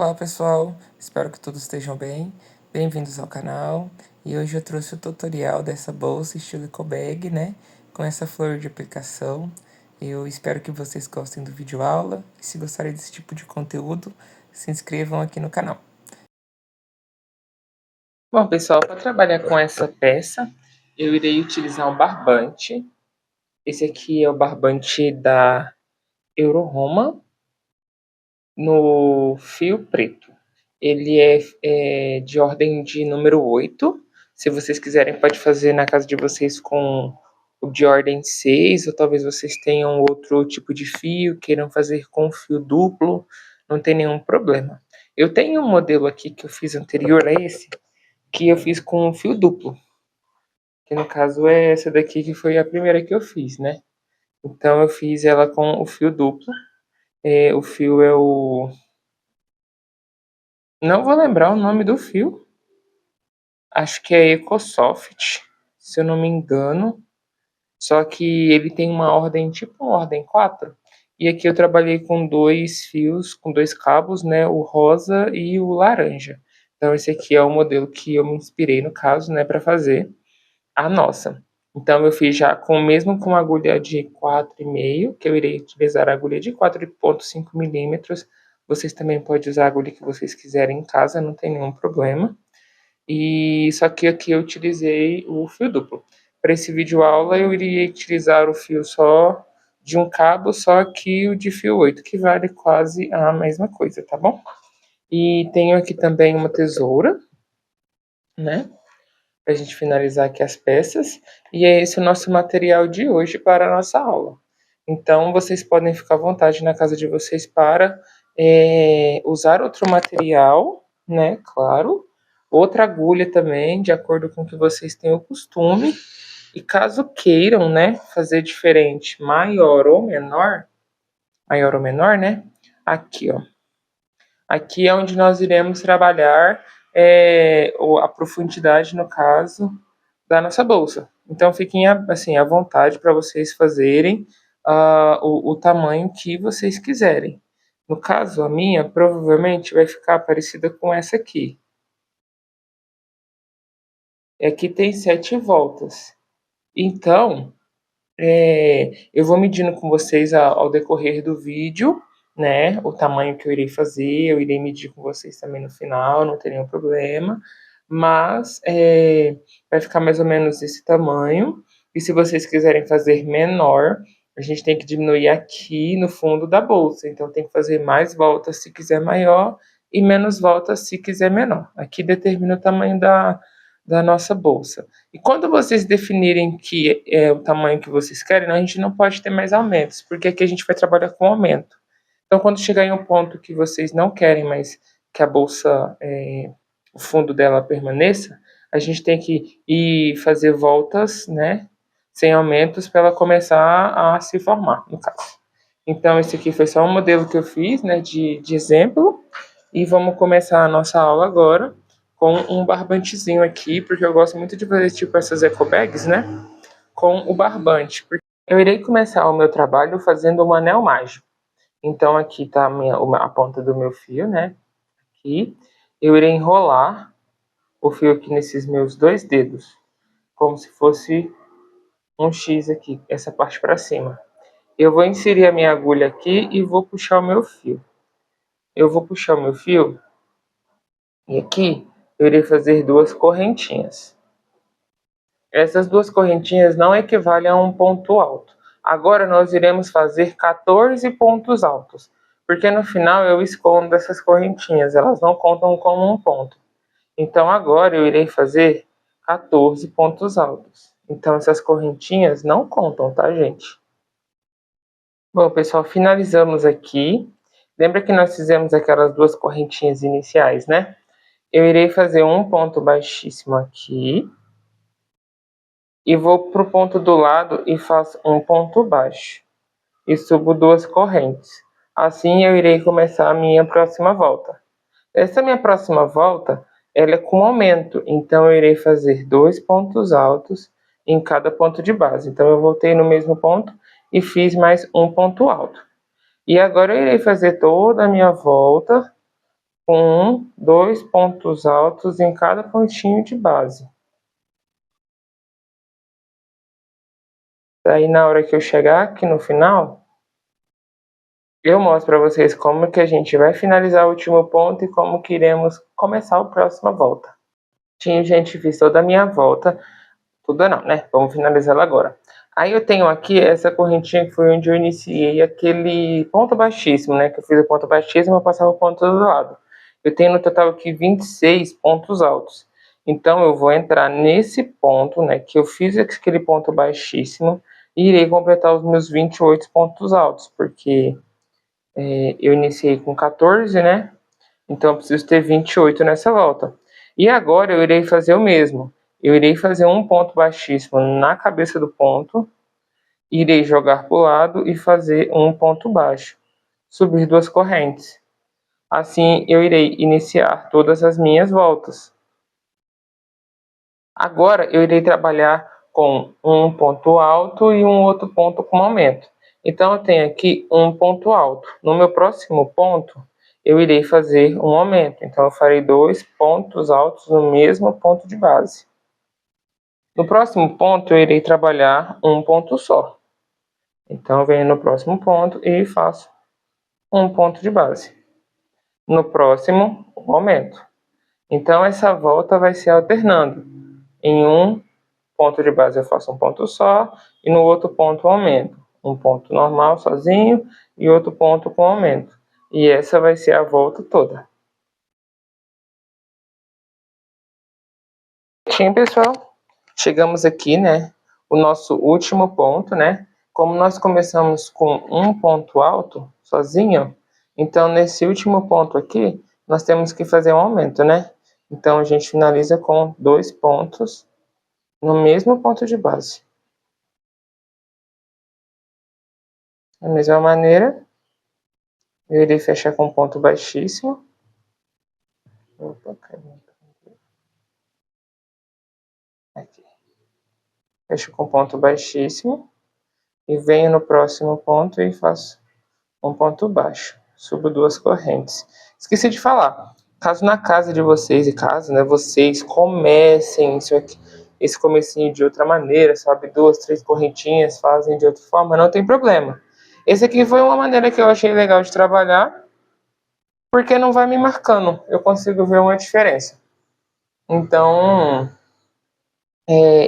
Olá pessoal, espero que todos estejam bem, bem-vindos ao canal. E hoje eu trouxe o tutorial dessa bolsa estilo eco bag, né, com essa flor de aplicação. Eu espero que vocês gostem do vídeo aula, e se gostarem desse tipo de conteúdo, se inscrevam aqui no canal. Bom pessoal, para trabalhar com essa peça, eu irei utilizar um barbante. Esse aqui é o barbante da Euroroma, no fio preto. Ele é de ordem de número 8. Se vocês quiserem, pode fazer na casa de vocês com o de ordem 6, ou talvez vocês tenham outro tipo de fio, queiram fazer com fio duplo, não tem nenhum problema. Eu tenho um modelo aqui que eu fiz anterior a esse, que eu fiz com fio duplo. Que no caso é essa daqui que foi a primeira que eu fiz, né? Então eu fiz ela com o fio duplo. O fio é o... Não vou lembrar o nome do fio. Acho que é EcoSoft, se eu não me engano. Só que ele tem uma ordem, tipo uma ordem 4. E aqui eu trabalhei com dois fios, com dois cabos, né? O rosa e o laranja. Então esse aqui é o modelo que eu me inspirei, no caso, né? Para fazer a nossa. Então eu fiz já mesmo com agulha de 4,5, que eu irei utilizar a agulha de 4,5 milímetros. Vocês também podem usar a agulha que vocês quiserem em casa, não tem nenhum problema. E só que aqui eu utilizei o fio duplo. Para esse vídeo aula eu iria utilizar o fio só de um cabo, só que o de fio 8, que vale quase a mesma coisa, tá bom? E tenho aqui também uma tesoura, né? Para a gente finalizar aqui as peças. E é esse o nosso material de hoje para a nossa aula. Então vocês podem ficar à vontade na casa de vocês para usar outro material, né? Claro. Outra agulha também, de acordo com o que vocês têm o costume. E caso queiram, né, fazer diferente, maior ou menor, né? Aqui, ó. Aqui é onde nós iremos trabalhar a profundidade, no caso, da nossa bolsa. Então, fiquem assim, à vontade para vocês fazerem o tamanho que vocês quiserem. No caso, a minha provavelmente vai ficar parecida com essa aqui. Aqui tem 7 voltas. Então, eu vou medindo com vocês ao decorrer do vídeo, né? O tamanho que eu irei fazer, eu irei medir com vocês também no final, não tem nenhum problema. Mas vai ficar mais ou menos esse tamanho. E se vocês quiserem fazer menor, a gente tem que diminuir aqui no fundo da bolsa. Então tem que fazer mais voltas se quiser maior e menos voltas se quiser menor. Aqui determina o tamanho da nossa bolsa. E quando vocês definirem que é o tamanho que vocês querem, a gente não pode ter mais aumentos, porque aqui a gente vai trabalhar com aumento. Então, quando chegar em um ponto que vocês não querem mais que a bolsa, o fundo dela permaneça, a gente tem que ir fazer voltas, né, sem aumentos, para ela começar a se formar, no caso. Então, esse aqui foi só um modelo que eu fiz, né, de exemplo. E vamos começar a nossa aula agora com um barbantezinho aqui, porque eu gosto muito de fazer tipo essas eco bags, né? Com o barbante. Eu irei começar o meu trabalho fazendo um anel mágico. Então aqui tá a ponta do meu fio, né? Aqui. Eu irei enrolar o fio aqui nesses meus 2 dedos, como se fosse um X aqui, essa parte para cima. Eu vou inserir a minha agulha aqui e vou puxar o meu fio. Eu vou puxar o meu fio e aqui eu irei fazer 2 correntinhas. Essas 2 correntinhas não equivalem a um ponto alto. Agora nós iremos fazer 14 pontos altos, porque no final eu escondo essas correntinhas, elas não contam como um ponto. Então agora eu irei fazer 14 pontos altos. Então essas correntinhas não contam, tá, gente? Bom, pessoal, finalizamos aqui. Lembra que nós fizemos aquelas 2 correntinhas iniciais, né? Eu irei fazer um ponto baixíssimo aqui. E vou para o ponto do lado e faço um ponto baixo. E subo 2 correntes. Assim eu irei começar a minha próxima volta. Essa minha próxima volta, ela é com aumento. Então eu irei fazer 2 pontos altos em cada ponto de base. Então eu voltei no mesmo ponto e fiz mais um ponto alto. E agora eu irei fazer toda a minha volta com 2 pontos altos em cada pontinho de base. Daí, na hora que eu chegar aqui no final, eu mostro para vocês como que a gente vai finalizar o último ponto e como que iremos começar a próxima volta. Gente, fiz toda a minha volta. Tudo não, né? Vamos finalizá-la agora. Aí eu tenho aqui essa correntinha que foi onde eu iniciei aquele ponto baixíssimo, né? Que eu fiz o ponto baixíssimo e eu passava o ponto do lado. Eu tenho no total aqui 26 pontos altos. Então eu vou entrar nesse ponto, né? Que eu fiz aquele ponto baixíssimo e irei completar os meus 28 pontos altos, porque eu iniciei com 14, né? Então eu preciso ter 28 nessa volta. E agora eu irei fazer o mesmo. Eu irei fazer um ponto baixíssimo na cabeça do ponto, irei jogar para o lado e fazer um ponto baixo. Subir 2 correntes. Assim eu irei iniciar todas as minhas voltas. Agora eu irei trabalhar com um ponto alto e um outro ponto com aumento. Então eu tenho aqui um ponto alto. No meu próximo ponto, eu irei fazer um aumento. Então eu farei 2 pontos altos no mesmo ponto de base. No próximo ponto, eu irei trabalhar um ponto só. Então eu venho no próximo ponto e faço um ponto de base. No próximo, um aumento. Então essa volta vai se alternando. Em um ponto de base eu faço um ponto só e no outro ponto um aumento. Um ponto normal sozinho e outro ponto com aumento. E essa vai ser a volta toda. Sim, pessoal, chegamos aqui, né? O nosso último ponto, né? Como nós começamos com um ponto alto sozinho, então nesse último ponto aqui nós temos que fazer um aumento, né? Então a gente finaliza com 2 pontos no mesmo ponto de base. Da mesma maneira, eu irei fechar com um ponto baixíssimo. Opa, aqui. Fecho com ponto baixíssimo e venho no próximo ponto e faço um ponto baixo. Subo 2 correntes. Esqueci de falar. Caso na casa de vocês, e caso, né, vocês comecem isso aqui, esse comecinho de outra maneira, sobe 2, 3 correntinhas, fazem de outra forma, não tem problema. Esse aqui foi uma maneira que eu achei legal de trabalhar, porque não vai me marcando, eu consigo ver uma diferença. Então,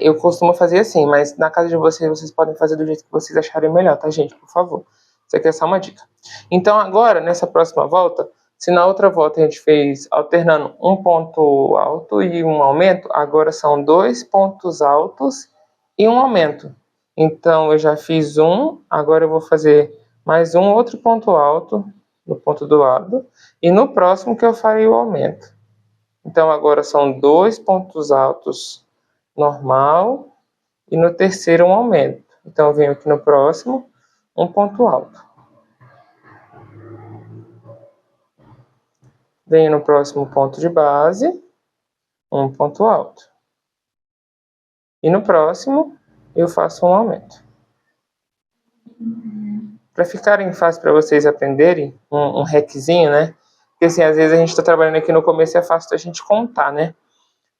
eu costumo fazer assim, mas na casa de vocês, vocês podem fazer do jeito que vocês acharem melhor, tá, gente? Por favor. Isso aqui é só uma dica. Então, agora, nessa próxima volta, se na outra volta a gente fez alternando um ponto alto e um aumento, agora são 2 pontos altos e um aumento. Então, eu já fiz um, agora eu vou fazer mais um outro ponto alto no ponto do lado, e no próximo que eu farei o aumento. Então, agora são 2 pontos altos normal e no terceiro um aumento. Então eu venho aqui no próximo, um ponto alto. Venho no próximo ponto de base, um ponto alto. E no próximo eu faço um aumento. Para ficarem fácil para vocês aprenderem, um hackzinho, né? Porque assim, às vezes a gente está trabalhando aqui no começo e é fácil da gente contar, né?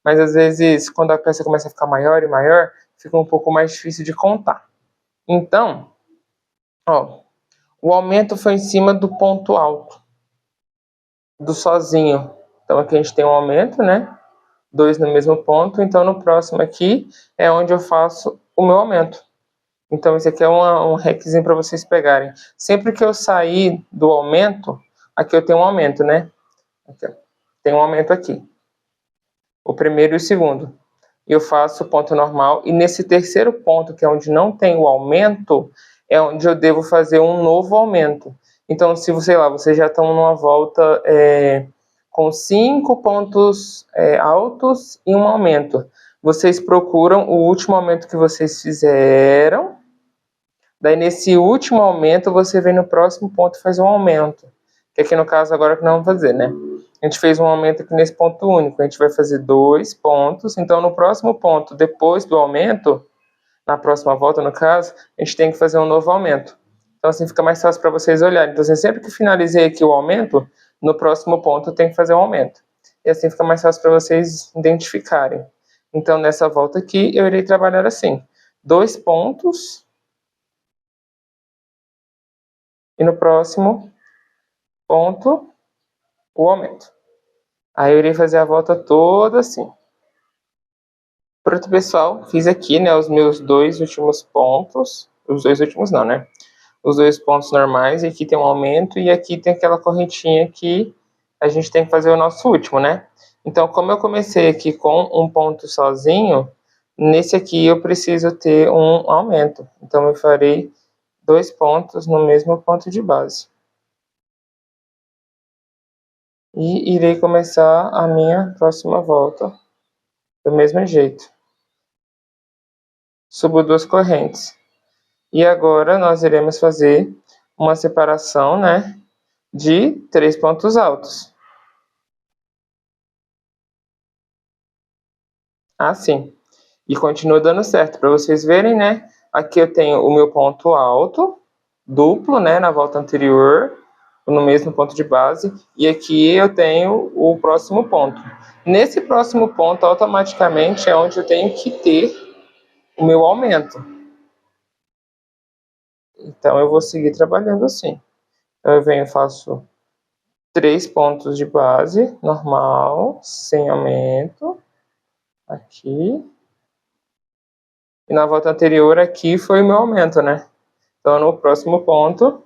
Mas às vezes, quando a peça começa a ficar maior e maior, fica um pouco mais difícil de contar. Então, ó, o aumento foi em cima do ponto alto, do sozinho. Então aqui a gente tem um aumento, né? 2 no mesmo ponto. Então no próximo aqui é onde eu faço o meu aumento. Então esse aqui é um hackzinho para vocês pegarem. Sempre que eu sair do aumento, aqui eu tenho um aumento, né? Aqui, ó. Tem um aumento aqui. O primeiro e o segundo. Eu faço o ponto normal. E nesse terceiro ponto, que é onde não tem o aumento, é onde eu devo fazer um novo aumento. Então, se você, sei lá, vocês já estão numa volta com 5 pontos altos e um aumento, vocês procuram o último aumento que vocês fizeram. Daí, nesse último aumento, você vem no próximo ponto e faz um aumento. Que aqui, no caso, agora que nós vamos fazer, né? A gente fez um aumento aqui nesse ponto único. A gente vai fazer 2 pontos. Então, no próximo ponto, depois do aumento, na próxima volta, no caso, a gente tem que fazer um novo aumento. Então, assim fica mais fácil para vocês olharem. Então, assim, sempre que finalizei aqui o aumento, no próximo ponto eu tenho que fazer um aumento. E assim fica mais fácil para vocês identificarem. Então, nessa volta aqui, eu irei trabalhar assim. 2 pontos. E no próximo ponto, o aumento. Aí eu irei fazer a volta toda assim. Pronto, pessoal. Fiz aqui, né, os meus 2 últimos pontos. Os 2 últimos não, né? Os 2 pontos normais. E aqui tem um aumento e aqui tem aquela correntinha que a gente tem que fazer o nosso último, né? Então, como eu comecei aqui com um ponto sozinho, nesse aqui eu preciso ter um aumento. Então, eu farei 2 pontos no mesmo ponto de base. E irei começar a minha próxima volta do mesmo jeito. Subo 2 correntes. E agora nós iremos fazer uma separação, né, de 3 pontos altos. Assim. E continua dando certo, para vocês verem, né? Aqui eu tenho o meu ponto alto, duplo, né, na volta anterior, no mesmo ponto de base, e aqui eu tenho o próximo ponto. Nesse próximo ponto, automaticamente, é onde eu tenho que ter o meu aumento. Então, eu vou seguir trabalhando assim. Então, eu venho e faço 3 pontos de base, normal, sem aumento, aqui. E na volta anterior, aqui foi o meu aumento, né? Então, no próximo ponto,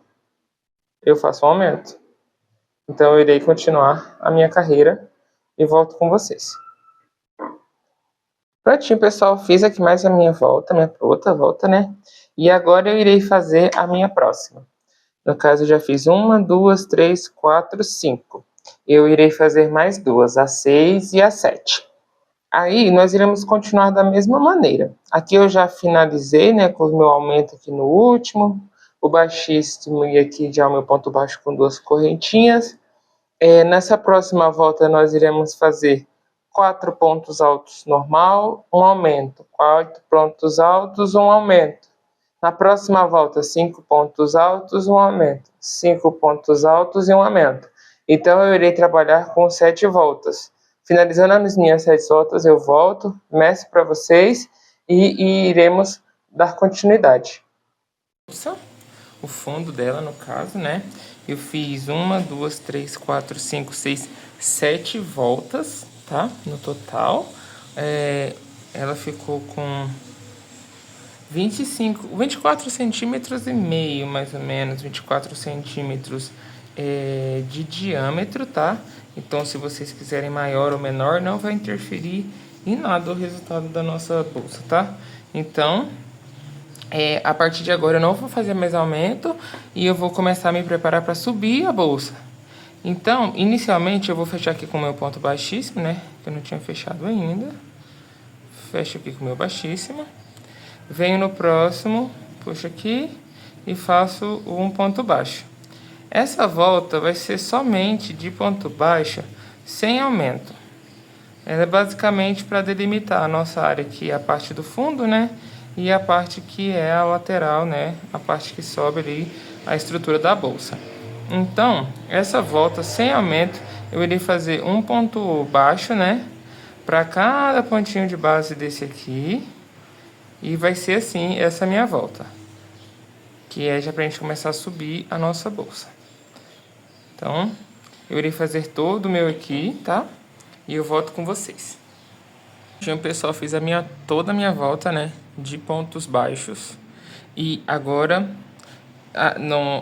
eu faço um aumento. Então, eu irei continuar a minha carreira e volto com vocês. Prontinho, pessoal, fiz aqui mais a minha volta, minha outra volta, né? E agora eu irei fazer a minha próxima. No caso, eu já fiz 1, 2, 3, 4, 5. Eu irei fazer mais 2, a 6 e a 7. Aí, nós iremos continuar da mesma maneira. Aqui eu já finalizei, né, com o meu aumento aqui no último. O baixíssimo e aqui já o meu ponto baixo com 2 correntinhas. Nessa próxima volta, nós iremos fazer 4 pontos altos normal, um aumento. 4 pontos altos, um aumento. Na próxima volta, 5 pontos altos, um aumento. 5 pontos altos e um aumento. Então, eu irei trabalhar com 7 voltas. Finalizando as minhas 7 voltas, eu volto, mestro para vocês e iremos dar continuidade. O fundo dela, no caso, né? Eu fiz 1, 2, 3, 4, 5, 6, 7 voltas, tá? No total. Ela ficou com 24 centímetros e meio, mais ou menos, 24 centímetros de diâmetro, tá? Então, se vocês quiserem maior ou menor, não vai interferir em nada o resultado da nossa bolsa, tá? Então, a partir de agora eu não vou fazer mais aumento e eu vou começar a me preparar para subir a bolsa. Então, inicialmente eu vou fechar aqui com o meu ponto baixíssimo, né? Que eu não tinha fechado ainda. Fecho aqui com o meu baixíssimo. Venho no próximo, puxo aqui e faço um ponto baixo. Essa volta vai ser somente de ponto baixo, sem aumento. Ela é basicamente para delimitar a nossa área aqui, a parte do fundo, né? E a parte que é a lateral, né? A parte que sobe ali a estrutura da bolsa. Então, essa volta sem aumento, eu irei fazer um ponto baixo, né? Para cada pontinho de base desse aqui. E vai ser assim, essa minha volta. Que é já pra gente começar a subir a nossa bolsa. Então, eu irei fazer todo o meu aqui, tá? E eu volto com vocês. Então, pessoal, fiz toda a minha volta, né? De pontos baixos. E agora,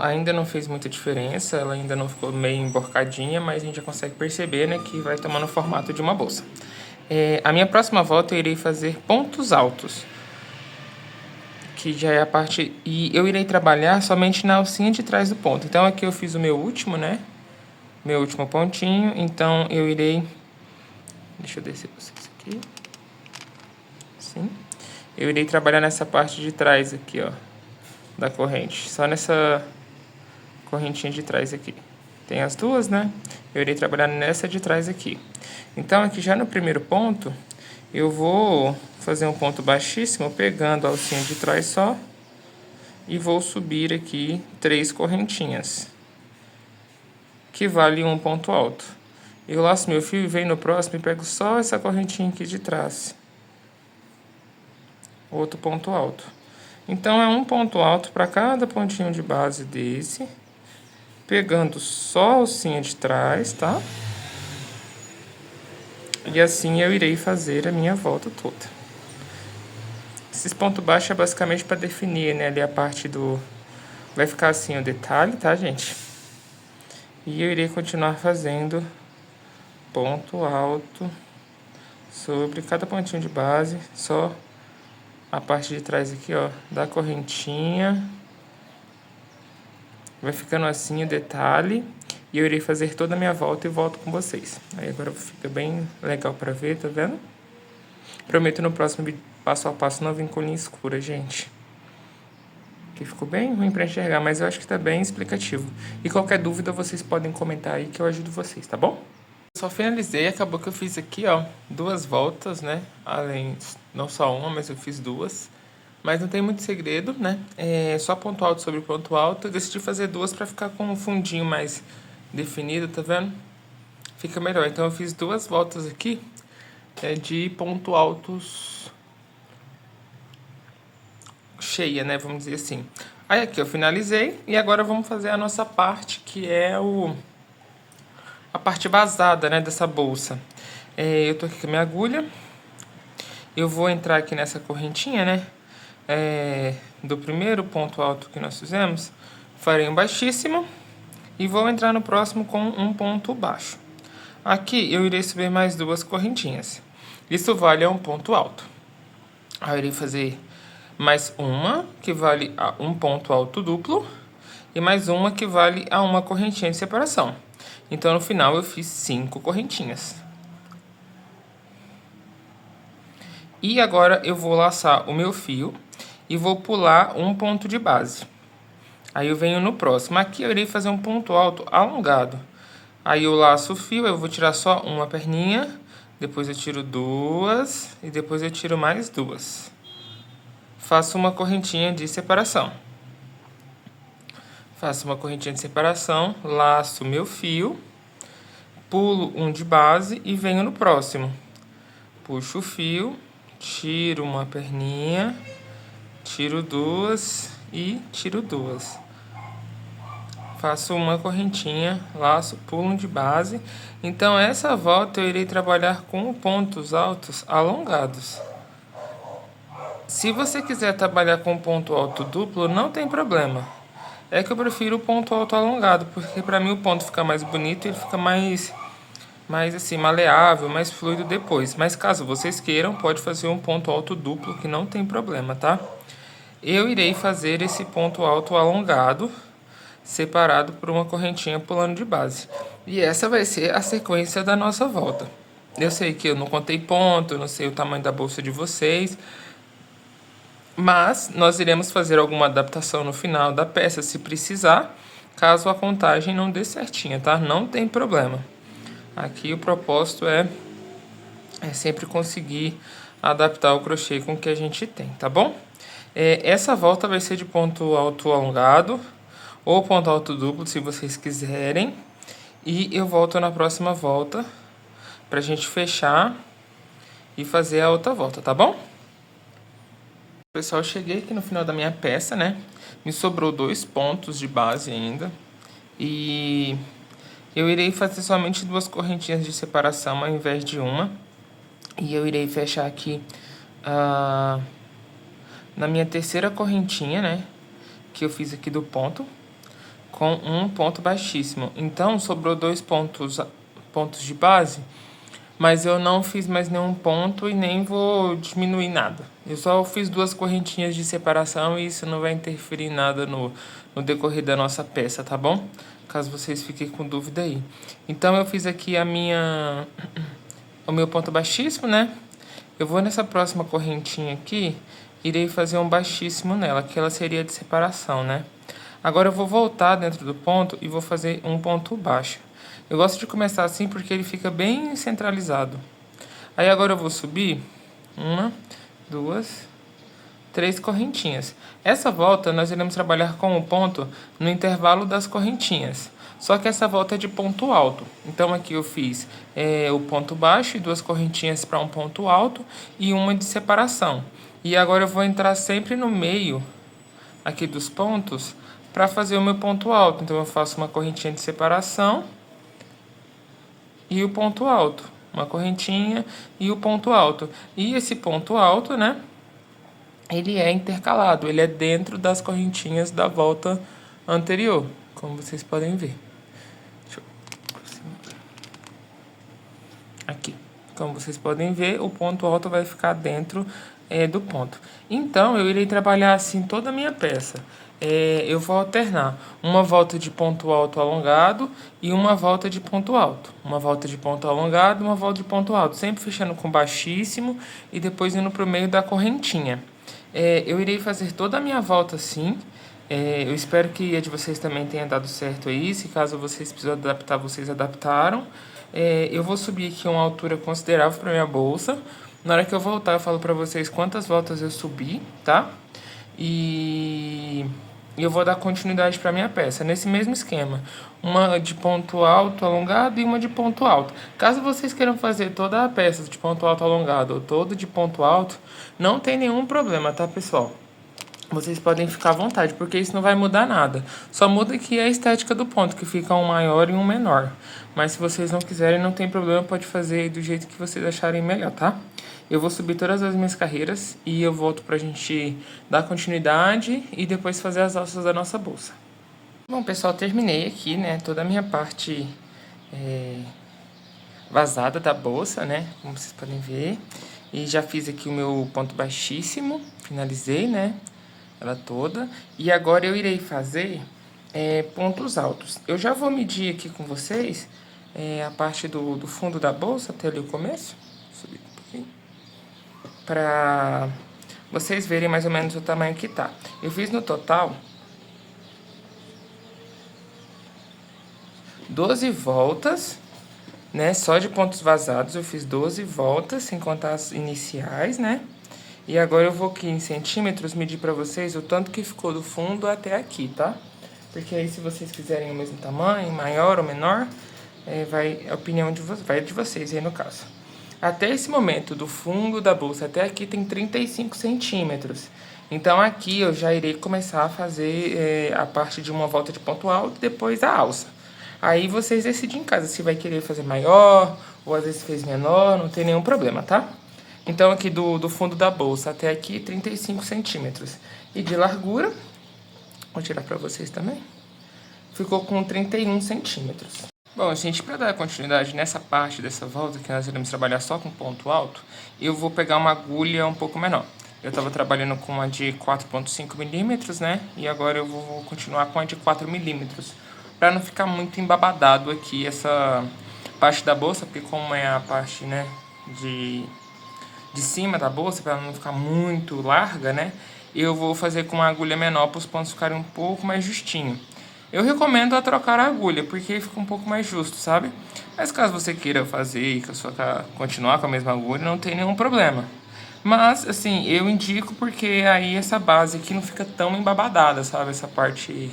ainda não fez muita diferença. Ela ainda não ficou meio emborcadinha, mas a gente já consegue perceber, né? Que vai tomando o formato de uma bolsa. A minha próxima volta eu irei fazer pontos altos. Que já é a parte... E eu irei trabalhar somente na alcinha de trás do ponto. Então, aqui eu fiz o meu último, né? Meu último pontinho. Então, eu irei... Deixa eu descer vocês aqui. Assim. Eu irei trabalhar nessa parte de trás aqui, ó. Da corrente. Só nessa correntinha de trás aqui. Tem as duas, né? Eu irei trabalhar nessa de trás aqui. Então, aqui já no primeiro ponto... Eu vou fazer um ponto baixíssimo, pegando a alcinha de trás só. E vou subir aqui 3 correntinhas. que vale um ponto alto. Eu laço meu fio e venho no próximo e pego só essa correntinha aqui de trás. Outro ponto alto. Então, é um ponto alto para cada pontinho de base desse. Pegando só a alcinha de trás, tá? E assim eu irei fazer a minha volta toda. Esses pontos baixos é basicamente para definir, né, ali a parte do... Vai ficar assim o detalhe, tá, gente? E eu irei continuar fazendo ponto alto sobre cada pontinho de base, só a parte de trás aqui, ó, da correntinha. Vai ficando assim o detalhe. E eu irei fazer toda a minha volta e volto com vocês. Aí agora fica bem legal pra ver, tá vendo? Prometo no próximo vídeo, passo a passo, não vir com linha escura, gente. Que ficou bem ruim pra enxergar, mas eu acho que tá bem explicativo. E qualquer dúvida, vocês podem comentar aí que eu ajudo vocês, tá bom? Só finalizei, acabou que eu fiz aqui, ó, 2 voltas, né? Além, não só uma, mas eu fiz 2. Mas não tem muito segredo, né? É só ponto alto sobre ponto alto. Eu decidi fazer 2 pra ficar com um fundinho mais definido, tá vendo? Fica melhor. Então eu fiz 2 voltas aqui de ponto altos cheia, né? Vamos dizer assim. Aí aqui eu finalizei e agora vamos fazer a nossa parte, que é a parte vazada, né, dessa bolsa. Eu tô aqui com a minha agulha. Eu vou entrar aqui nessa correntinha, né? Do primeiro ponto alto que nós fizemos, farei um baixíssimo e vou entrar no próximo com um ponto baixo. Aqui eu irei subir mais 2 correntinhas. Isso vale a um ponto alto. Aí eu irei fazer mais uma que vale a um ponto alto duplo e mais uma que vale a uma correntinha de separação. Então no final eu fiz 5 correntinhas. E agora eu vou laçar o meu fio e vou pular um ponto de base. Aí eu venho no próximo. Aqui eu irei fazer um ponto alto alongado. Aí eu laço o fio, eu vou tirar só uma perninha, depois eu tiro 2 e depois eu tiro mais 2. Faço uma correntinha de separação. Faço uma correntinha de separação, laço meu fio, pulo um de base e venho no próximo. Puxo o fio, tiro uma perninha, tiro 2 e tiro 2. Faço uma correntinha, laço, pulo um de base. Então essa volta eu irei trabalhar com pontos altos alongados. Se você quiser trabalhar com ponto alto duplo, não tem problema. É que eu prefiro o ponto alto alongado, porque pra mim o ponto fica mais bonito e ele fica mais assim, maleável, mais fluido depois. Mas caso vocês queiram, pode fazer um ponto alto duplo, que não tem problema, tá? Eu irei fazer esse ponto alto alongado, separado por uma correntinha pulando de base. E essa vai ser a sequência da nossa volta. Eu sei que eu não contei ponto, eu não sei o tamanho da bolsa de vocês, mas nós iremos fazer alguma adaptação no final da peça, se precisar, caso a contagem não dê certinha, tá? Não tem problema. Aqui o propósito é sempre conseguir adaptar o crochê com o que a gente tem, tá bom? Essa volta vai ser de ponto alto alongado ou ponto alto duplo, se vocês quiserem. E eu volto na próxima volta pra gente fechar e fazer a outra volta, tá bom? Pessoal, eu cheguei aqui no final da minha peça, né? Me sobrou 2 pontos de base ainda. E eu irei fazer somente 2 correntinhas de separação ao invés de uma. E eu irei fechar aqui na minha terceira correntinha, né? Que eu fiz aqui do ponto, com um ponto baixíssimo. Então, sobrou 2 pontos de base, mas eu não fiz mais nenhum ponto e nem vou diminuir nada. Eu só fiz 2 correntinhas de separação e isso não vai interferir em nada no decorrer da nossa peça, tá bom? Caso vocês fiquem com dúvida aí. Então eu fiz aqui o meu ponto baixíssimo, né? Eu vou nessa próxima correntinha aqui, irei fazer um baixíssimo nela, que ela seria de separação, né? Agora eu vou voltar dentro do ponto e vou fazer um ponto baixo. Eu gosto de começar assim porque ele fica bem centralizado. Aí agora eu vou subir 1, 2, 3 correntinhas. Essa volta nós iremos trabalhar com o ponto no intervalo das correntinhas. só que essa volta é de ponto alto. Então aqui eu fiz o ponto baixo e 2 correntinhas para um ponto alto e uma de separação. E agora eu vou entrar sempre no meio aqui dos pontos para fazer o meu ponto alto. Então eu faço uma correntinha de separação e o ponto alto, uma correntinha e o ponto alto. E esse ponto alto, né, ele é intercalado, ele é dentro das correntinhas da volta anterior, como vocês podem ver. Deixa eu aproximar. Aqui, como vocês podem ver, o ponto alto vai ficar dentro do ponto. Então, eu irei trabalhar assim toda a minha peça. Eu vou alternar uma volta de ponto alto alongado e uma volta de ponto alto. Uma volta de ponto alongado e uma volta de ponto alto. Sempre fechando com baixíssimo e depois indo para o meio da correntinha. Eu irei fazer toda a minha volta assim. Eu espero que a de vocês também tenha dado certo aí. Se caso vocês precisam adaptar, vocês adaptaram. Eu vou subir aqui uma altura considerável para minha bolsa. Na hora que eu voltar, eu falo para vocês quantas voltas eu subi, tá? E eu vou dar continuidade para minha peça nesse mesmo esquema, uma de ponto alto alongado e uma de ponto alto. Caso vocês queiram fazer toda a peça de ponto alto alongado ou toda de ponto alto, não tem nenhum problema, tá, pessoal? Vocês podem ficar à vontade, porque isso não vai mudar nada. Só muda aqui a estética do ponto, que fica um maior e um menor. Mas se vocês não quiserem, não tem problema, pode fazer do jeito que vocês acharem melhor, tá? Eu vou subir todas as minhas carreiras e eu volto pra gente dar continuidade e depois fazer as alças da nossa bolsa. Bom, pessoal, terminei aqui, né, toda a minha parte vazada da bolsa, né, como vocês podem ver. E já fiz aqui o meu ponto baixíssimo, finalizei, né, ela toda. E agora eu irei fazer pontos altos. Eu já vou medir aqui com vocês a parte do fundo da bolsa até ali o começo. Subir um pouquinho. Para vocês verem mais ou menos o tamanho que tá. Eu fiz no total 12 voltas, né? Só de pontos vazados eu fiz 12 voltas, sem contar as iniciais, né? E agora eu vou aqui em centímetros medir pra vocês o tanto que ficou do fundo até aqui, tá? Porque aí se vocês quiserem o mesmo tamanho, maior ou menor, a opinião vai de vocês aí no caso. Até esse momento, do fundo da bolsa até aqui tem 35 centímetros. Então aqui eu já irei começar a fazer a parte de uma volta de ponto alto e depois a alça. Aí vocês decidem em casa se vai querer fazer maior ou às vezes fez menor, não tem nenhum problema, tá? Então aqui do fundo da bolsa até aqui 35 centímetros. E de largura, vou tirar pra vocês também, ficou com 31 centímetros. Bom, gente, para dar continuidade nessa parte dessa volta, que nós iremos trabalhar só com ponto alto, eu vou pegar uma agulha um pouco menor. Eu estava trabalhando com uma de 4,5 milímetros, né? E agora eu vou continuar com a de 4 milímetros, para não ficar muito embabadado aqui essa parte da bolsa, porque como é a parte, né, de cima da bolsa, para não ficar muito larga, né? Eu vou fazer com uma agulha menor para os pontos ficarem um pouco mais justinho. Eu recomendo a trocar a agulha, porque fica um pouco mais justo, sabe? Mas caso você queira fazer e continuar com a mesma agulha, não tem nenhum problema. Mas, assim, eu indico porque aí essa base aqui não fica tão embabadada, sabe? Essa parte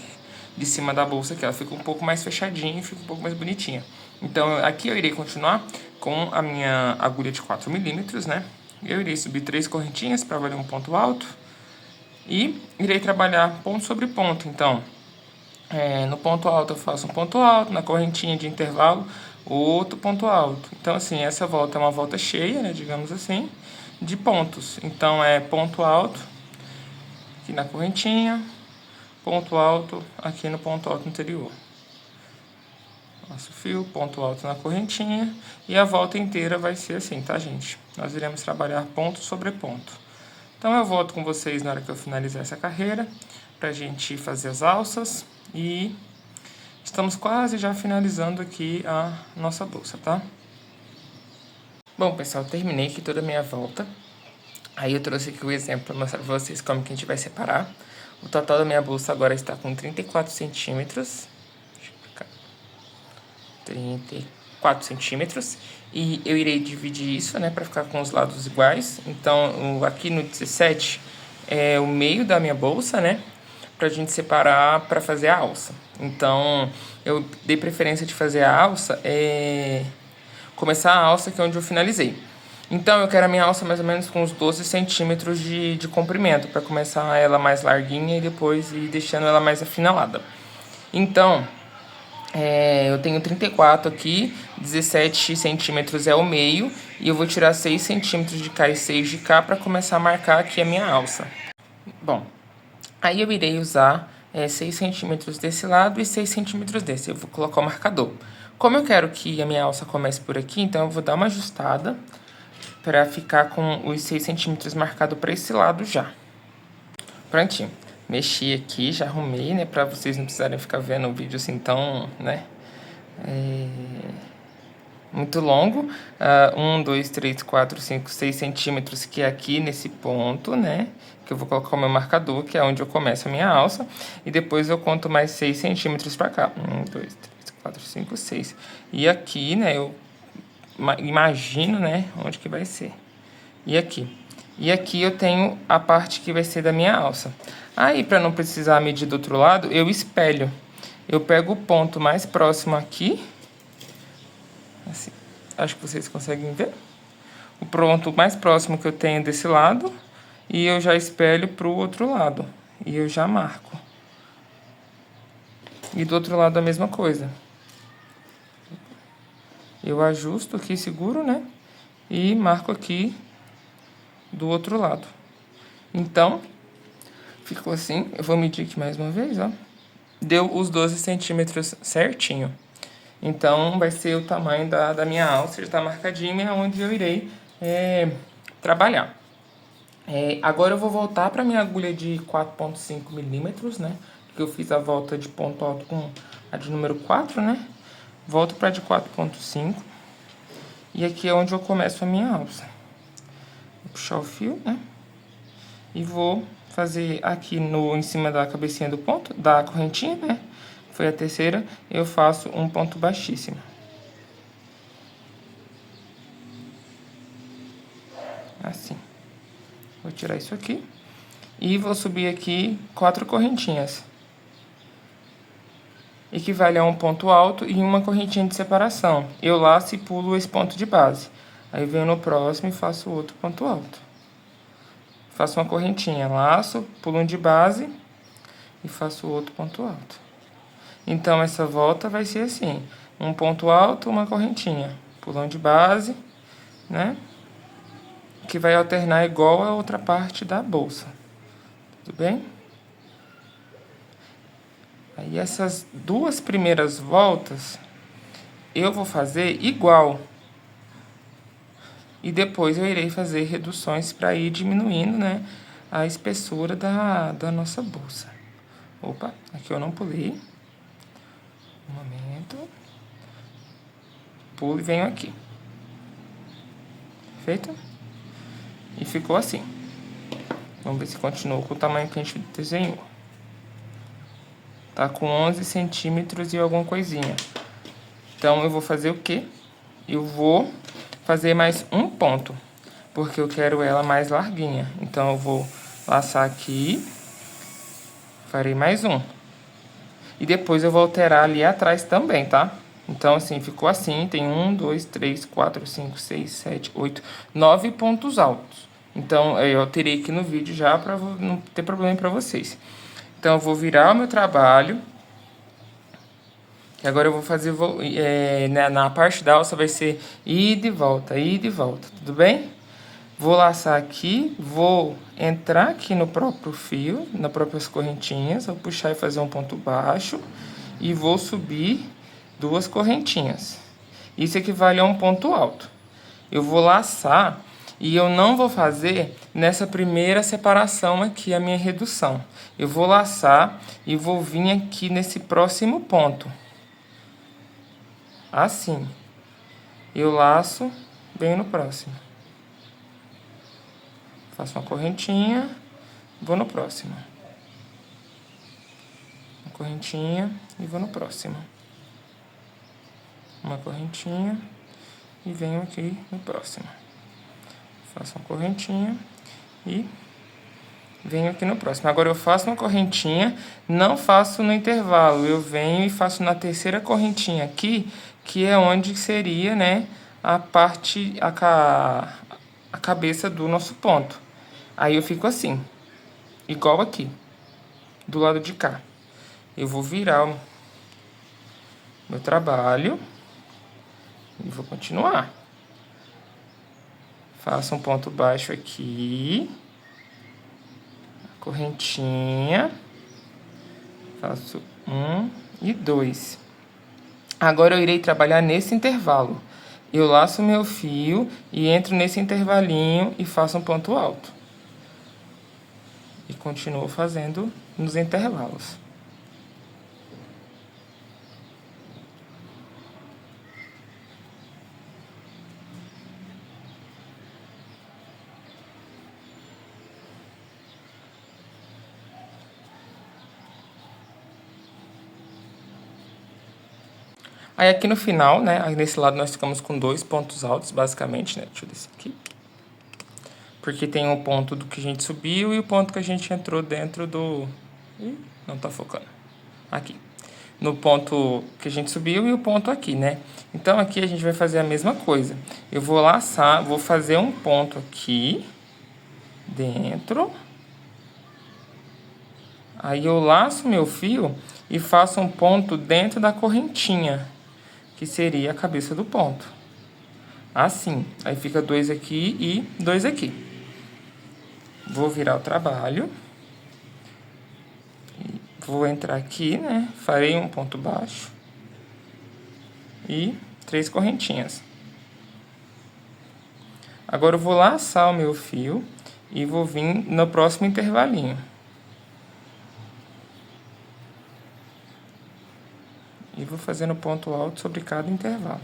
de cima da bolsa aqui, ela fica um pouco mais fechadinha e fica um pouco mais bonitinha. Então, aqui eu irei continuar com a minha agulha de 4 milímetros, né? Eu irei subir 3 correntinhas para valer um ponto alto. E irei trabalhar ponto sobre ponto, então... no ponto alto eu faço um ponto alto, na correntinha de intervalo, outro ponto alto. Então, assim, essa volta é uma volta cheia, né, digamos assim, de pontos. Então, é ponto alto aqui na correntinha, ponto alto aqui no ponto alto anterior. Nosso fio, ponto alto na correntinha, e a volta inteira vai ser assim, tá, gente? Nós iremos trabalhar ponto sobre ponto. Então, eu volto com vocês na hora que eu finalizar essa carreira, pra gente fazer as alças. E estamos quase já finalizando aqui a nossa bolsa, tá? Bom, pessoal, terminei aqui toda a minha volta. Aí eu trouxe aqui o exemplo para mostrar para vocês como que a gente vai separar. O total da minha bolsa agora está com 34 centímetros. Deixa eu ficar. 34 centímetros. E eu irei dividir isso, né, para ficar com os lados iguais. Então, aqui no 17 é o meio da minha bolsa, né? pra gente separar pra fazer a alça. Então, eu dei preferência de fazer a alça, começar a alça que é onde eu finalizei. Então, eu quero a minha alça mais ou menos com uns 12 centímetros de comprimento, para começar ela mais larguinha e depois ir deixando ela mais afinalada. Então, eu tenho 34 aqui, 17 centímetros é o meio, e eu vou tirar 6 centímetros de cá e 6 de cá para começar a marcar aqui a minha alça. Bom, aí eu irei usar 6 centímetros desse lado e 6 centímetros desse. Eu vou colocar o marcador. Como eu quero que a minha alça comece por aqui, então eu vou dar uma ajustada para ficar com os 6 centímetros marcado para esse lado já. Prontinho. Mexi aqui, já arrumei, né? Para vocês não precisarem ficar vendo o vídeo assim tão, né? Muito longo. 1, 2, 3, 4, 5, 6 centímetros, que é aqui nesse ponto, né? Que eu vou colocar o meu marcador, que é onde eu começo a minha alça. E depois eu conto mais 6 centímetros para cá. 1, 2, 3, 4, 5, 6. E aqui, né? Eu imagino, né? Onde que vai ser. E aqui. E aqui eu tenho a parte que vai ser da minha alça. Aí, para não precisar medir do outro lado, eu espelho. Eu pego o ponto mais próximo aqui. Assim, acho que vocês conseguem ver. O ponto mais próximo que eu tenho desse lado. E eu já espelho para o outro lado. E eu já marco. E do outro lado a mesma coisa. Eu ajusto aqui, seguro, né? E marco aqui do outro lado. Então, ficou assim. Eu vou medir aqui mais uma vez, ó. Deu os 12 centímetros certinho. Então, vai ser o tamanho da minha alça, já está marcadinho, é onde eu irei trabalhar. Agora eu vou voltar para minha agulha de 4,5 milímetros, né? Porque eu fiz a volta de ponto alto com a de número 4, né? Volto para de 4,5. E aqui é onde eu começo a minha alça. Vou puxar o fio, né? E vou fazer aqui em cima da cabecinha do ponto, da correntinha, né? Foi a terceira, eu faço um ponto baixíssimo. Assim. Vou tirar isso aqui. E vou subir aqui 4 correntinhas. Equivale a um ponto alto e uma correntinha de separação. Eu laço e pulo esse ponto de base. Aí venho no próximo e faço outro ponto alto. Faço uma correntinha, laço, pulo um de base e faço outro ponto alto. Então, essa volta vai ser assim, um ponto alto, uma correntinha, pulão de base, né? Que vai alternar igual a outra parte da bolsa. Tudo bem? Aí, essas duas primeiras voltas, eu vou fazer igual. E depois eu irei fazer reduções para ir diminuindo, né? A espessura da nossa bolsa. Opa, aqui eu não pulei. Um momento. Pulo e venho aqui. Perfeito? E ficou assim. Vamos ver se continuou com o tamanho que a gente desenhou. Tá com 11 centímetros e alguma coisinha. Então, eu vou fazer o quê? Eu vou fazer mais um ponto. Porque eu quero ela mais larguinha. Então, eu vou laçar aqui. Farei mais um. E depois eu vou alterar ali atrás também, tá? Então, assim, ficou assim. Tem 1, 2, 3, 4, 5, 6, 7, 8, 9 pontos altos. Então, eu alterei aqui no vídeo já para não ter problema para vocês. Então, eu vou virar o meu trabalho. E agora eu vou fazer... na parte da alça vai ser ida e volta, tudo bem? Vou laçar aqui, vou entrar aqui no próprio fio, nas próprias correntinhas, vou puxar e fazer um ponto baixo e vou subir 2 correntinhas. Isso equivale a um ponto alto. Eu vou laçar e eu não vou fazer nessa primeira separação aqui a minha redução. Eu vou laçar e vou vir aqui nesse próximo ponto. Assim. Eu laço bem no próximo. Faço uma correntinha, vou no próximo. Uma correntinha e vou no próximo. Uma correntinha e venho aqui no próximo. Faço uma correntinha e venho aqui no próximo. Agora eu faço uma correntinha, não faço no intervalo, eu venho e faço na terceira correntinha aqui, que é onde seria, né, a cabeça do nosso ponto. Aí eu fico assim, igual aqui, do lado de cá. Eu vou virar o meu trabalho e vou continuar. Faço um ponto baixo aqui, correntinha, faço 1 e 2. Agora eu irei trabalhar nesse intervalo. Eu laço meu fio e entro nesse intervalinho e faço um ponto alto. E continuo fazendo nos intervalos. Aí aqui no final, né, aí nesse lado nós ficamos com 2 pontos altos, basicamente, né, deixa eu descer aqui. Porque tem o ponto do que a gente subiu e o ponto que a gente entrou dentro do... Ih, não tá focando. Aqui. No ponto que a gente subiu e o ponto aqui, né? Então aqui a gente vai fazer a mesma coisa. Eu vou laçar, vou fazer um ponto aqui dentro. Aí eu laço meu fio e faço um ponto dentro da correntinha, que seria a cabeça do ponto. Assim. Aí fica 2 aqui e 2 aqui. Vou virar o trabalho. Vou entrar aqui, né? Farei um ponto baixo. E 3 correntinhas. Agora eu vou laçar o meu fio e vou vir no próximo intervalinho. E vou fazendo ponto alto sobre cada intervalo.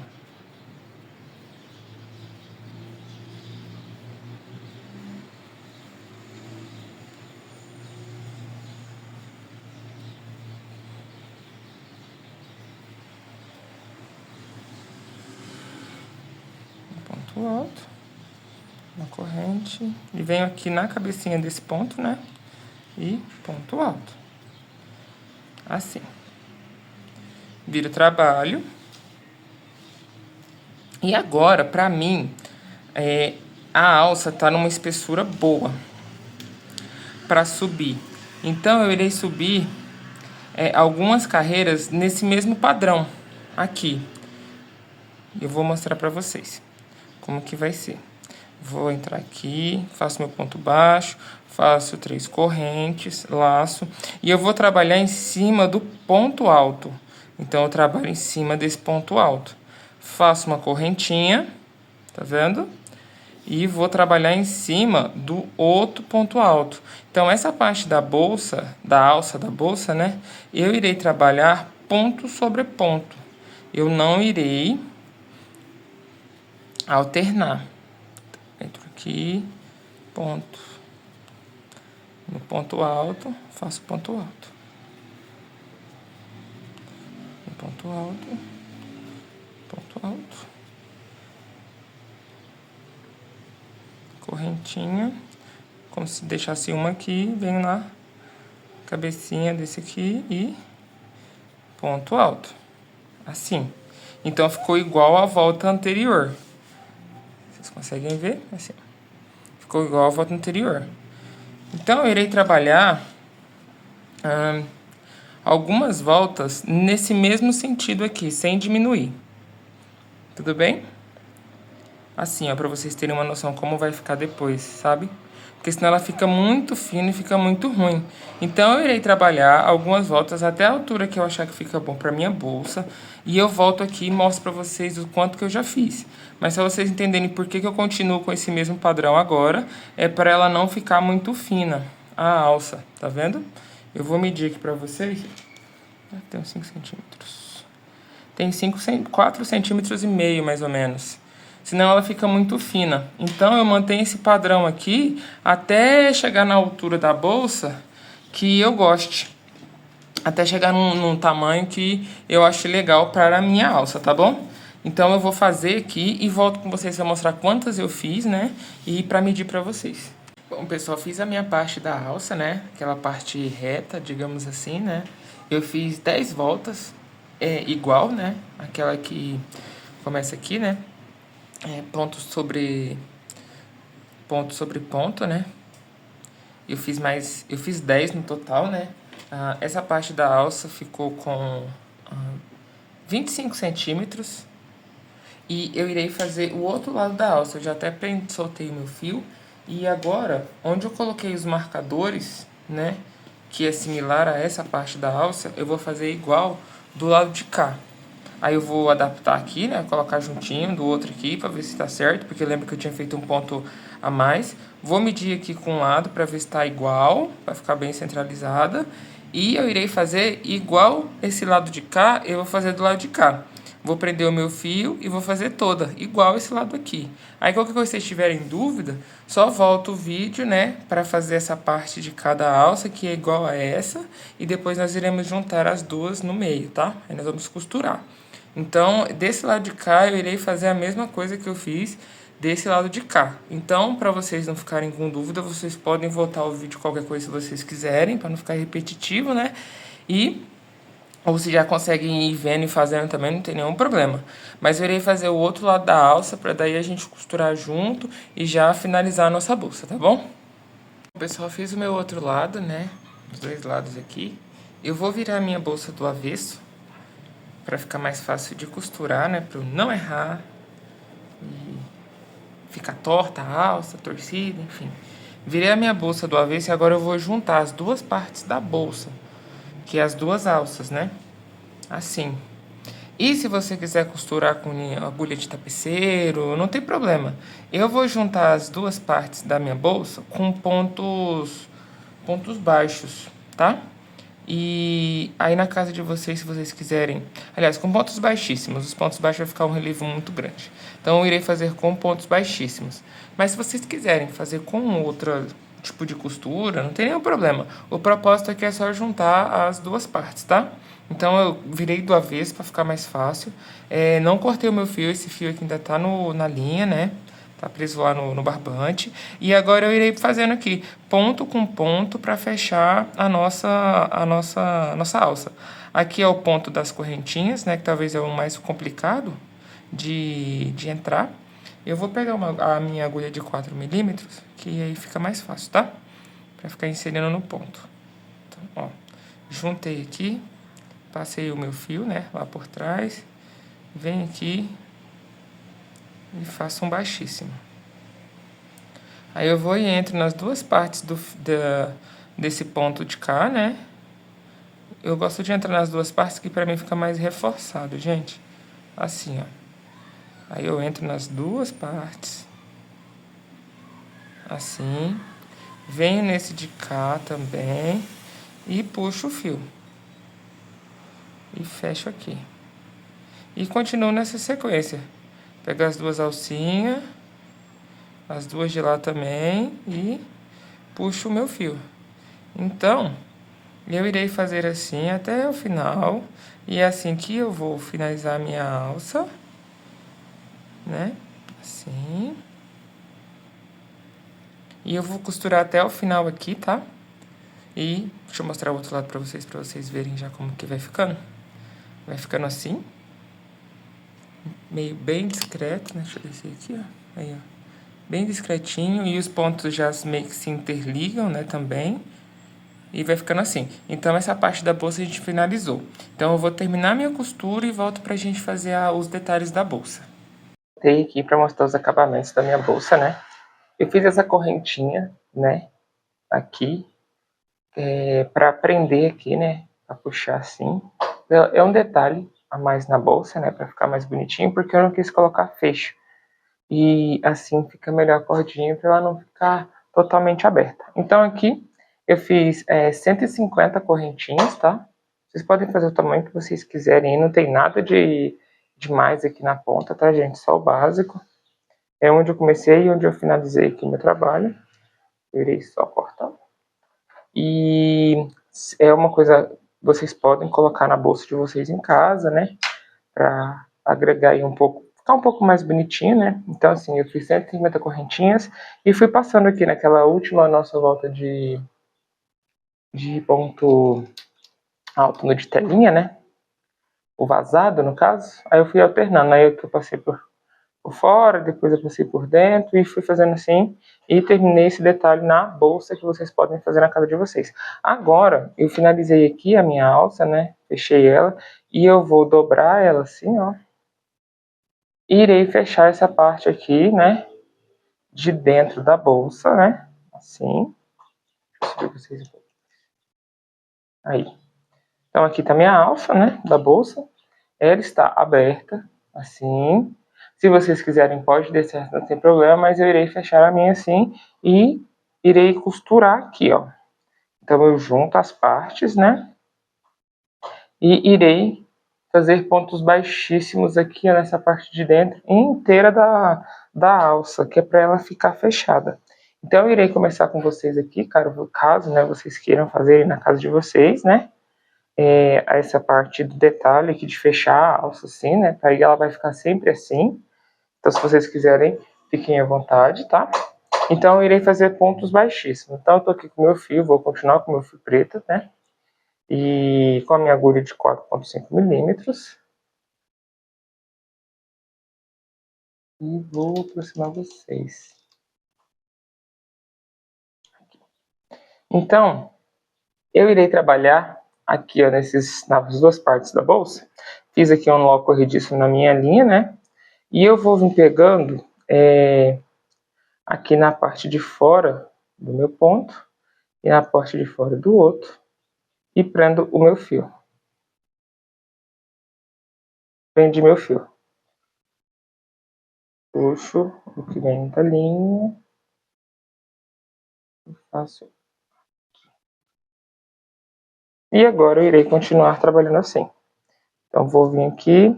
Ponto alto, uma corrente, e venho aqui na cabecinha desse ponto, né? E ponto alto. Assim. Viro o trabalho. E agora, pra mim, a alça tá numa espessura boa pra subir. Então, eu irei subir algumas carreiras nesse mesmo padrão aqui. Eu vou mostrar pra vocês como que vai ser. Vou entrar aqui, faço meu ponto baixo, faço 3 correntes, laço, e eu vou trabalhar em cima do ponto alto. Então, eu trabalho em cima desse ponto alto. Faço uma correntinha, tá vendo? E vou trabalhar em cima do outro ponto alto. Então, essa parte da bolsa, da alça da bolsa, né? Eu irei trabalhar ponto sobre ponto. Eu não irei alternar. Entro aqui, ponto. No ponto alto, faço ponto alto. No ponto alto, ponto alto. Correntinha. Como se deixasse uma aqui, venho na cabecinha desse aqui e ponto alto. Assim. Então, ficou igual à volta anterior. Vocês conseguem ver? Assim. Ficou igual à volta anterior. Então, eu irei trabalhar algumas voltas nesse mesmo sentido aqui, sem diminuir. Tudo bem? Assim, ó, pra vocês terem uma noção como vai ficar depois, sabe? Porque senão ela fica muito fina e fica muito ruim. Então, eu irei trabalhar algumas voltas até a altura que eu achar que fica bom pra minha bolsa. E eu volto aqui e mostro pra vocês o quanto que eu já fiz. Mas pra vocês entenderem por que eu continuo com esse mesmo padrão agora, é pra ela não ficar muito fina, a alça, tá vendo? Eu vou medir aqui pra vocês. Tem uns 5 centímetros. Tem 4 centímetros e meio, mais ou menos. Senão ela fica muito fina. Então, eu mantenho esse padrão aqui até chegar na altura da bolsa que eu goste. Até chegar num tamanho que eu ache legal para a minha alça, tá bom? Então, eu vou fazer aqui e volto com vocês para mostrar quantas eu fiz, né? E para medir para vocês. Bom, pessoal, fiz a minha parte da alça, né? Aquela parte reta, digamos assim, né? Eu fiz 10 voltas, igual, né? Aquela que começa aqui, né? Ponto sobre ponto, né? Eu fiz 10 no total, né? Essa parte da alça ficou com 25 centímetros. E eu irei fazer o outro lado da alça. Eu já até soltei meu fio. E agora, onde eu coloquei os marcadores, né? Que é similar a essa parte da alça, eu vou fazer igual do lado de cá. Aí eu vou adaptar aqui, né? Colocar juntinho do outro aqui para ver se tá certo, porque lembra que eu tinha feito um ponto a mais. Vou medir aqui com um lado para ver se tá igual, para ficar bem centralizada. E eu irei fazer igual esse lado de cá, eu vou fazer do lado de cá. Vou prender o meu fio e vou fazer toda, igual esse lado aqui. Aí qualquer coisa que vocês tiverem dúvida, só volta o vídeo, né, para fazer essa parte de cada alça, que é igual a essa. E depois nós iremos juntar as duas no meio, tá? Aí nós vamos costurar. Então, desse lado de cá, eu irei fazer a mesma coisa que eu fiz desse lado de cá. Então, para vocês não ficarem com dúvida, vocês podem voltar o vídeo qualquer coisa se vocês quiserem, para não ficar repetitivo, né? Ou se já conseguem ir vendo e fazendo também, não tem nenhum problema. Mas eu irei fazer o outro lado da alça, para daí a gente costurar junto e já finalizar a nossa bolsa, tá bom? Pessoal, fiz o meu outro lado, né? Os dois lados aqui. Eu vou virar a minha bolsa do avesso, para ficar mais fácil de costurar, né? Para eu não errar e ficar torta a alça, torcida, enfim. Virei a minha bolsa do avesso e agora eu vou juntar as duas partes da bolsa, que é as duas alças, né? Assim. E se você quiser costurar com agulha de tapeceiro, não tem problema. Eu vou juntar as duas partes da minha bolsa com pontos baixos, tá? E aí na casa de vocês, se vocês quiserem... Aliás, com pontos baixíssimos. Os pontos baixos vai ficar um relevo muito grande. Então eu irei fazer com pontos baixíssimos. Mas se vocês quiserem fazer com outro tipo de costura, não tem nenhum problema. O propósito aqui é só juntar as duas partes, tá? Então eu virei do avesso para ficar mais fácil. Não cortei o meu fio, esse fio aqui ainda tá na linha, né? Tá preso lá no barbante. E agora eu irei fazendo aqui, ponto com ponto, para fechar a nossa alça. Aqui é o ponto das correntinhas, né? Que talvez é o mais complicado de entrar. Eu vou pegar a minha agulha de 4 milímetros, que aí fica mais fácil, tá? Para ficar inserindo no ponto. Então, ó, juntei aqui, passei o meu fio, né? Lá por trás. Venho aqui e faço um baixíssimo. Aí eu vou e entro nas duas partes desse ponto de cá, né? Eu gosto de entrar nas duas partes que pra mim fica mais reforçado, gente. Assim, ó. Aí eu entro nas duas partes. Assim. Venho nesse de cá também. E puxo o fio. E fecho aqui. E continuo nessa sequência. Pego as duas alcinhas, as duas de lá também e puxo o meu fio. Então, eu irei fazer assim até o final. E é assim que eu vou finalizar a minha alça, né? Assim. E eu vou costurar até o final aqui, tá? E deixa eu mostrar o outro lado pra vocês verem já como que vai ficando. Vai ficando assim. Meio bem discreto, né? Deixa eu descer aqui, ó. Aí, ó. Bem discretinho. E os pontos já meio que se interligam, né? Também. E vai ficando assim. Então, essa parte da bolsa a gente finalizou. Então, eu vou terminar minha costura e volto pra gente fazer os detalhes da bolsa. Voltei aqui pra mostrar os acabamentos da minha bolsa, né? Eu fiz essa correntinha, né? Aqui. Pra prender aqui, né? Pra puxar assim. É um detalhe a mais na bolsa, né? Pra ficar mais bonitinho, porque eu não quis colocar fecho. E assim fica melhor a cordinha pra ela não ficar totalmente aberta. Então aqui eu fiz 150 correntinhas, tá? Vocês podem fazer o tamanho que vocês quiserem. Não tem nada de mais aqui na ponta, tá, gente? Só o básico. É onde eu comecei e onde eu finalizei aqui meu trabalho. Eu irei só cortar. E é uma coisa vocês podem colocar na bolsa de vocês em casa, né? Pra agregar aí um pouco, ficar um pouco mais bonitinho, né? Então, assim, eu fiz 150 correntinhas e fui passando aqui naquela última nossa volta de ponto alto no de telinha, né? O vazado, no caso. Aí eu fui alternando. Aí eu passei por fora, depois eu passei por dentro e fui fazendo assim. E terminei esse detalhe na bolsa que vocês podem fazer na casa de vocês. Agora, eu finalizei aqui a minha alça, né? Fechei ela. E eu vou dobrar ela assim, ó. E irei fechar essa parte aqui, né? De dentro da bolsa, né? Assim. Deixa eu ver vocês. Aí. Então aqui tá minha alça, né? Da bolsa. Ela está aberta, assim. Se vocês quiserem, pode descer, não tem problema, mas eu irei fechar a minha assim e irei costurar aqui, ó. Então eu junto as partes, né? E irei fazer pontos baixíssimos aqui, ó, nessa parte de dentro inteira da alça, que é para ela ficar fechada. Então eu irei começar com vocês aqui, caso, né, vocês queiram fazer na casa de vocês, né? Essa parte do detalhe aqui de fechar a alça assim, né? Aí ela vai ficar sempre assim. Então, se vocês quiserem, fiquem à vontade, tá? Então, eu irei fazer pontos baixíssimos. Então, eu tô aqui com o meu fio, vou continuar com o meu fio preto, né? E com a minha agulha de 4,5 milímetros. E vou aproximar vocês. Então, eu irei trabalhar aqui, ó, nas duas partes da bolsa. Fiz aqui um nó corrediço na minha linha, né? E eu vou vir pegando aqui na parte de fora do meu ponto e na parte de fora do outro e prendo o meu fio. Prendi meu fio. Puxo o que vem da linha e faço. E agora eu irei continuar trabalhando assim. Então vou vir aqui,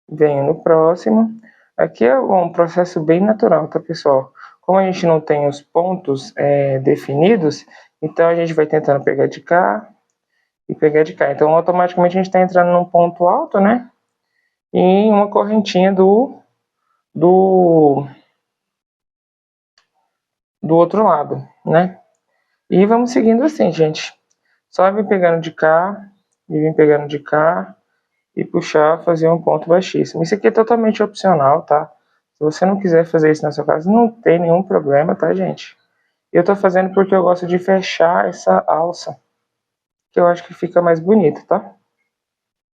venho no próximo. Aqui é um processo bem natural, tá, pessoal? Como a gente não tem os pontos definidos, então a gente vai tentando pegar de cá e pegar de cá. Então automaticamente a gente está entrando num ponto alto, né? E em uma correntinha do outro lado, né? E vamos seguindo assim, gente. Só vir pegando de cá e vir pegando de cá e puxar, fazer um ponto baixíssimo. Isso aqui é totalmente opcional, tá? Se você não quiser fazer isso na sua casa, não tem nenhum problema, tá, gente? Eu tô fazendo porque eu gosto de fechar essa alça, que eu acho que fica mais bonito, tá?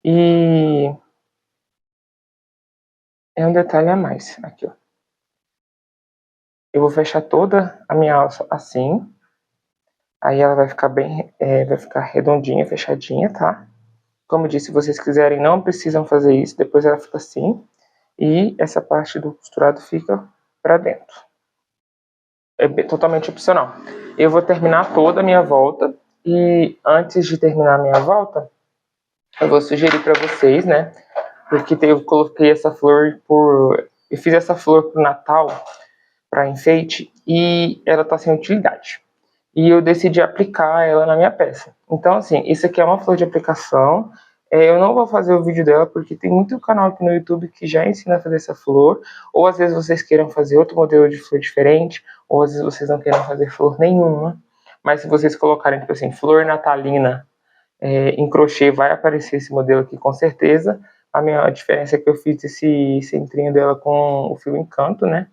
E é um detalhe a mais, aqui, ó. Eu vou fechar toda a minha alça assim. Aí ela vai ficar vai ficar redondinha, fechadinha, tá? Como eu disse, se vocês quiserem, não precisam fazer isso. Depois ela fica assim. E essa parte do costurado fica pra dentro. É totalmente opcional. Eu vou terminar toda a minha volta. E antes de terminar a minha volta, eu vou sugerir pra vocês, né? Porque eu coloquei essa flor eu fiz essa flor pro Natal, pra enfeite. E ela tá sem utilidade. E eu decidi aplicar ela na minha peça. Então, assim, isso aqui é uma flor de aplicação. Eu não vou fazer o vídeo dela porque tem muito canal aqui no YouTube que já ensina a fazer essa flor. Ou às vezes vocês queiram fazer outro modelo de flor diferente, ou às vezes vocês não queiram fazer flor nenhuma. Mas se vocês colocarem, tipo assim, flor natalina em crochê, vai aparecer esse modelo aqui com certeza. A diferença é que eu fiz esse centrinho dela com o fio encanto, né?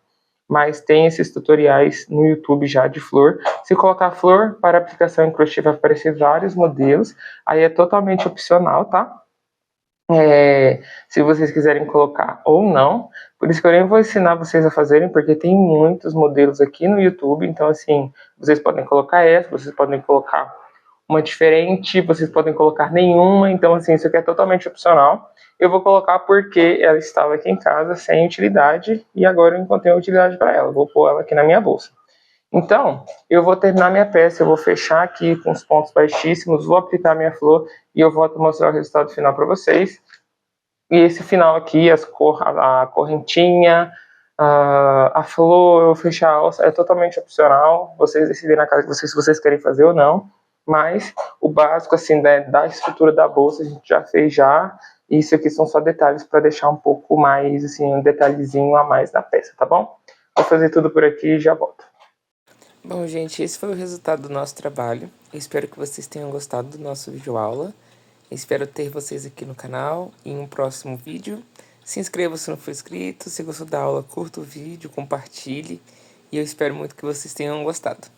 Mas tem esses tutoriais no YouTube já de flor. Se colocar flor para aplicação em crochê, vai aparecer vários modelos. Aí é totalmente opcional, tá? Se vocês quiserem colocar ou não. Por isso que eu nem vou ensinar vocês a fazerem, porque tem muitos modelos aqui no YouTube. Então, assim, vocês podem colocar essa, vocês podem colocar uma diferente, vocês podem colocar nenhuma. Então, assim, isso aqui é totalmente opcional. Eu vou colocar porque ela estava aqui em casa sem utilidade e agora eu encontrei uma utilidade para ela. Vou pôr ela aqui na minha bolsa. Então, eu vou terminar minha peça, eu vou fechar aqui com os pontos baixíssimos, vou aplicar minha flor e eu volto a mostrar o resultado final para vocês. E esse final aqui, a correntinha, a flor, eu vou fechar a alça, é totalmente opcional. Vocês decidem na casa de vocês se vocês querem fazer ou não. Mas o básico, assim, da estrutura da bolsa, a gente já fez já. E isso aqui são só detalhes para deixar um pouco mais, assim, um detalhezinho a mais na peça, tá bom? Vou fazer tudo por aqui e já volto. Bom, gente, esse foi o resultado do nosso trabalho. Eu espero que vocês tenham gostado do nosso vídeo aula. Espero ter vocês aqui no canal em um próximo vídeo. Se inscreva se não for inscrito. Se gostou da aula, curta o vídeo, compartilhe. E eu espero muito que vocês tenham gostado.